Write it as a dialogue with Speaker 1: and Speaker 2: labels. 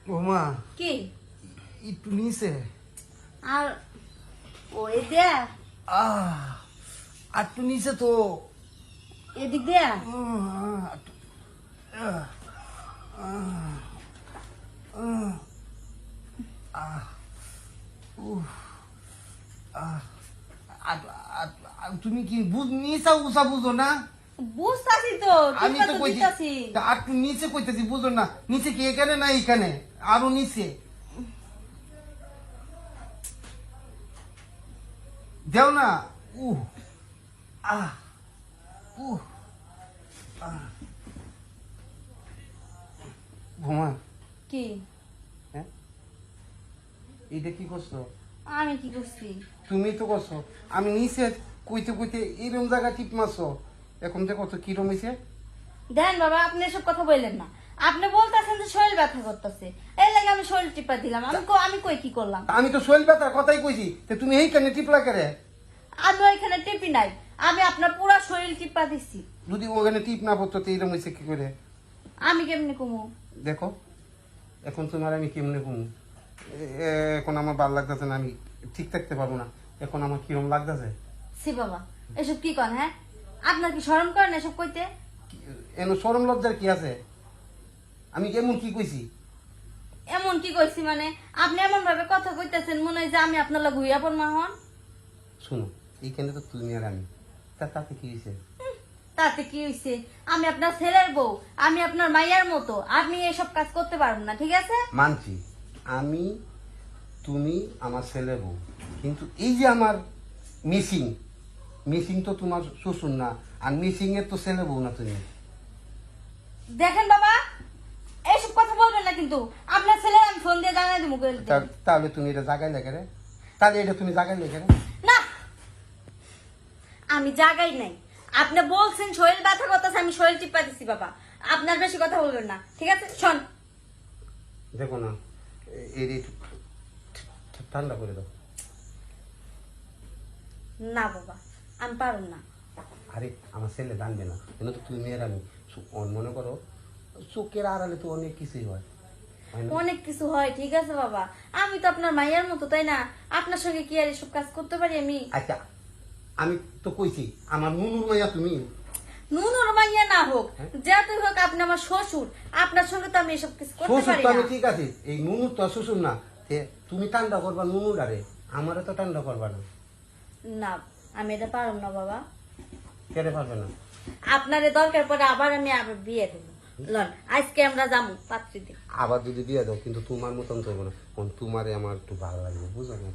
Speaker 1: বৌমা
Speaker 2: কি
Speaker 1: একটু নিচে
Speaker 2: আর ওই দে
Speaker 1: আর একটু নিচে তো
Speaker 2: এদিক দে
Speaker 1: তুমি কি নিচা উঁচা বুঝো না?
Speaker 2: বুঝতাছি তো
Speaker 1: আমি
Speaker 2: টিপা
Speaker 1: তো
Speaker 2: তো
Speaker 1: কইছি
Speaker 2: দিতাছি
Speaker 1: আর একটু নিচে কইতেছি বুঝো না, নিচে কি এখানে না এখানে আরো নিচে দেও না। উহ আহ উহ আহ ঘুমা।
Speaker 2: কি
Speaker 1: হ্যাঁ এইটা কি করছো?
Speaker 2: আমি কি করছি?
Speaker 1: তুমি তো করছো। আমি নিচে কইতে কইতে এইরকম জায়গা টিপ মারছো, এখন দেখো তো কিরম হয়েছে।
Speaker 2: দেন বাবা, আপনি এসব কথা বললেন না। আপনি বলতেছেন যে শরীর ব্যথা করতেছে, এই লাগে আমি শরীর টিপা দিলাম। আমি কই কি করলাম?
Speaker 1: আমি তো শৈল ব্যথার কথাই কইছি, তো তুমি এইখানে টিপলা করে।
Speaker 2: আমি ওইখানে টিপি নাই, আমি আপনার পুরো শরীর টিপা দিছি।
Speaker 1: যদি ওখানে টিপ না পড়তো তো এইরকম হয়েছে কি করে?
Speaker 2: আমি কেমনি কমু?
Speaker 1: দেখো এখন তোমার আমি কেমনে কমু, এখন আমার ভালো লাগতেছে না, আমি ঠিক থাকতে পারবো না। এখন আমার কিরম লাগতেছে।
Speaker 2: সি বাবা, এসব কি কন? হ্যাঁ, আপনার কি শরম করেন এসব কইতে?
Speaker 1: এন সরম লজ্জার কি আছে? আমি কেমন কি কইছি?
Speaker 2: এমন কি কইছি মানে? আপনি এমন ভাবে কথা কইতেছেন মনে হয় যে আমি আপনার লাগি হইয়া পড়মা হন।
Speaker 1: শোনো এইখানে তো তুমি আর আমি, তাতে কি হয়েছে?
Speaker 2: তাতে কি হইছে? আমি আপনার ছেলের বউ, আমি আপনার মাইয়ার মতো, আপনি এসব কাজ করতে পারবেন না, ঠিক আছে?
Speaker 1: মানছি আমি, তুমি আমার ছেলে বউ, কিন্তু এই যে আমার মিসিং, মিসিং তো তোমার শ্বশুর না, আর মিসিং এর তো ছেলে বউ না তুমি।
Speaker 2: দেখেন বাবা, এইসব কথা বলবেন না কিন্তু। আপনার ছেলে আমি ফোন দিয়ে জানাই দিব।
Speaker 1: তাহলে তুমি এটা জাগাই লেগে রে, তাহলে এটা তুমি জাগাই লেগে রে।
Speaker 2: না, আমি জাগাই নাই। আপনি বলছেন শরীর ব্যথা করতেছে, আমি শরীর টিপা দিছি বাবা। আপনার বেশি কথা বলবেন না, ঠিক আছে? শোন,
Speaker 1: দেখো না এই ঠান্ডা করে দাও।
Speaker 2: না বাবা, আমি পারুম না।
Speaker 1: আরে আমার ছেলে জানবে না, কেন তো তুমি আর আমি। মনে করো চোখের আড়ালে তো অনেক কিছুই হয়, হয় না?
Speaker 2: অনেক কিছু হয়, ঠিক আছে বাবা। আমি তো আপনার মাইয়ার মতো, তাই না? আপনার সঙ্গে কি আর এসব কাজ করতে পারি আমি?
Speaker 1: আচ্ছা আমি তো কইছি আমার নুনুর মাইয়া তুমি।
Speaker 2: নুনুর মাইয়া না হোক, যাতে হোক, আপনি আমার শ্বশুর। আপনার সঙ্গে তো আমি এসব কিছু করতে
Speaker 1: শ্বশুর
Speaker 2: পারি
Speaker 1: তো
Speaker 2: না।
Speaker 1: আমি ঠিক আছে, এই নুনুর তো শ্বশুর না। তুমি ঠান্ডা করবা নুনুর আরে, আমারে তো ঠান্ডা করবা না।
Speaker 2: না, আমি এটা পারুম না বাবা।
Speaker 1: কেটে পারবে না।
Speaker 2: আপনারে দরকার পরে আবার আবার বিয়ে দেবো। লন, আজকে আমরা যাবো পাত্রী দিকে।
Speaker 1: আবার যদি বিয়ে দাও কিন্তু তোমার মতন করবো না, তোমারে আমার একটু ভালো লাগবে, বুঝো না?